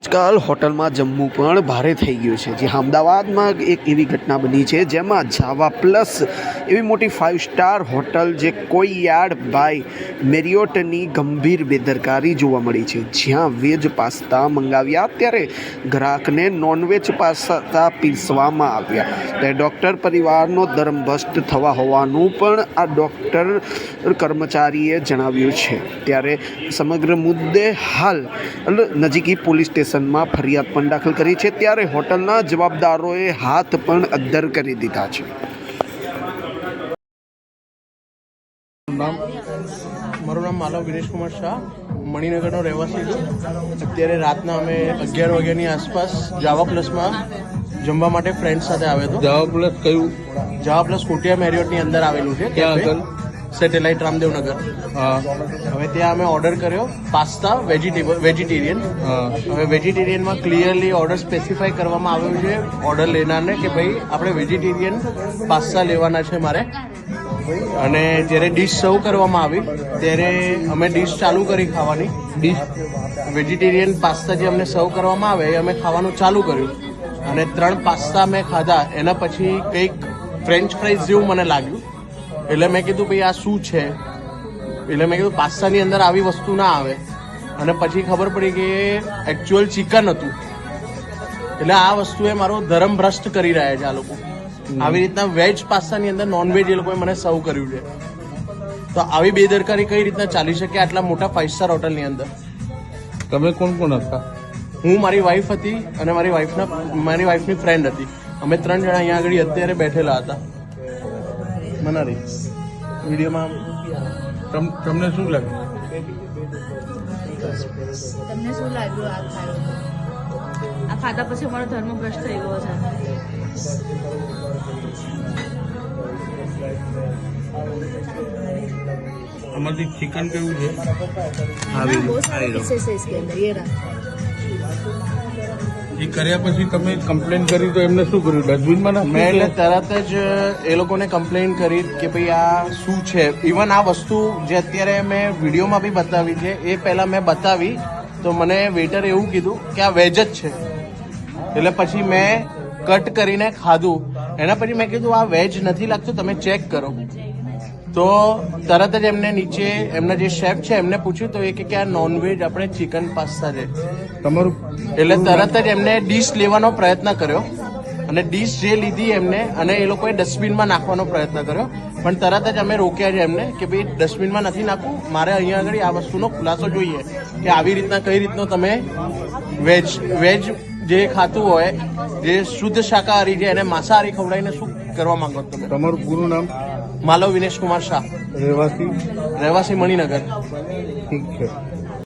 આજકાલ હોટલમાં જમવું પણ ભારે થઈ ગયું છે. જે અમદાવાદમાં એક એવી ઘટના બની છે જેમાં જાવા પ્લસ એવી મોટી 5 સ્ટાર હોટલ જે કોઈ યાર્ડ બાય મેરિયોટની ગંભીર બેદરકારી જોવા મળી છે. જ્યાં વેજ પાસ્તા મંગાવ્યા ત્યારે ગ્રાહકને નોનવેજ પાસ્તા પીરસવામાં આવ્યા. ત્યારે ડૉક્ટર પરિવારનો ધર્મભ્રષ્ટ થવા હોવાનું પણ આ ડૉક્ટર કર્મચારીએ જણાવ્યું છે. ત્યારે સમગ્ર મુદ્દે હાલ નજીકી પોલીસ સ્ટેશનમાં ફરિયાદ પણ દાખલ કરી છે. ત્યારે હોટલના જવાબદારોએ હાથ પણ અદ્ધર કરી દીધા છે. મારું નામ માલવ વિનેશ કુમાર શાહ, મણિનગરનો રહેવાસી છું. અત્યારે રાતના અમે 11 વાગ્યાની આસપાસ જાવા પ્લસમાં જમવા માટે ફ્રેન્ડ સાથે આવ્યો હતો. જાવા પ્લસ કયું? જાવા પ્લસ કોટિયા મેરિયોટની અંદર આવેલું છે. ક્યાં આગળ? સેટેલાઇટ રામદેવનગર. હા. હવે ત્યાં અમે ઓર્ડર કર્યો પાસ્તા વેજીટેરિયન. હવે વેજીટેરિયનમાં ક્લિયરલી ઓર્ડર સ્પેસિફાઈ કરવામાં આવ્યો છે ઓર્ડર લેનારને કે ભાઈ આપણે વેજીટેરિયન પાસ્તા લેવાના છે મારે. અને જ્યારે ડીશ સર્વ કરવામાં આવી ત્યારે અમે ડીશ ચાલુ કરી ખાવાની. ડીશ વેજીટેરિયન પાસ્તા જે અમને સર્વ કરવામાં આવે એ અમે ખાવાનું ચાલુ કર્યું અને 3 પાસ્તા મેં ખાધા. એના પછી કંઈક ફ્રેન્ચ ફ્રાઈઝ જેવું મને લાગ્યું. એટલે મેં કીધું ભાઈ આ શું છે? એટલે મેં કીધું પાસ્તાની અંદર આવી વસ્તુ ના આવે. અને પછી ખબર પડી કે એકચ્યુઅલ ચિકન હતું. એટલે આ વસ્તુએ મારો ધર્મ ભ્રષ્ટ કરી રહ્યા છે આ લોકો. આવી રીતના વેજ પાસ્તાની અંદર નોનવેજ એ લોકોએ મને સર્વ કર્યું છે. તો આવી બેદરકારી કઈ રીતના ચાલી શકે આટલા મોટા 5 સ્ટાર હોટલની અંદર? તમે કોણ કોણ હતા? હું, મારી વાઈફ હતી અને મારી વાઈફની ફ્રેન્ડ હતી. અમે 3 જણા અહીંયા આગળ અત્યારે બેઠેલા હતા. મનારી વિડીયોમાં તમને શું લાગે? તમને શું લાગ્યું આ ખાયું? આ ખાધા પછી અમારો ધર્મ ભ્રષ્ટ થઈ ગયો છે. આમાંથી ચિકન કેવું છે? બહુ સારા પીसेस है इसके अंदर. ये रहा. એ કર્યા પછી તમે કમ્પ્લેન કરી તો એમને શું કર્યું? ડસ્ટબિનમાં મેં એટલે નાખ્યું? તરત જ એ લોકોને કમ્પ્લેન કરી કે ભાઈ આ શું છે. ઇવન આ વસ્તુ જે અત્યારે મેં વિડીયોમાં બી બતાવી છે એ પહેલા મેં બતાવી તો મને વેઇટરે એવું કીધું કે આ વેજ જ છે. એટલે પછી મેં કટ કરીને ખાધું. એના પછી મેં કીધું આ વેજ નથી લાગતું, તમે ચેક કરો. તો તરત જ એમને નીચે એમના જે શેફ છે એમને પૂછ્યું તો એ કે આ નોનવેજ આપણે ચિકન પાસ્તા છે. તમારું એટલે તરત જ એમને ડીશ લેવાનો પ્રયત્ન કર્યો અને ડીશ જે લીધી એમને અને એ લોકોએ ડસ્ટબિનમાં નાખવાનો પ્રયત્ન કર્યો. પણ તરત જ અમે રોક્યા છે એમને કે ભાઈ ડસ્ટબિનમાં નથી નાખવું, મારે અહીંયા આગળ આ વસ્તુનો ખુલાસો જોઈએ કે આવી રીતના કઈ રીતનો તમે વેજ જે ખાતું હોય જે શુદ્ધ શાકાહારી છે એને માંસાહારી ખવડાવીને શું કરવા માંગો તમે? તમારું પૂરું નામ? માલવ વિનેશ કુમાર શાહ, રહેવાસી? રહેવાસી મણિનગર. ઠીક છે.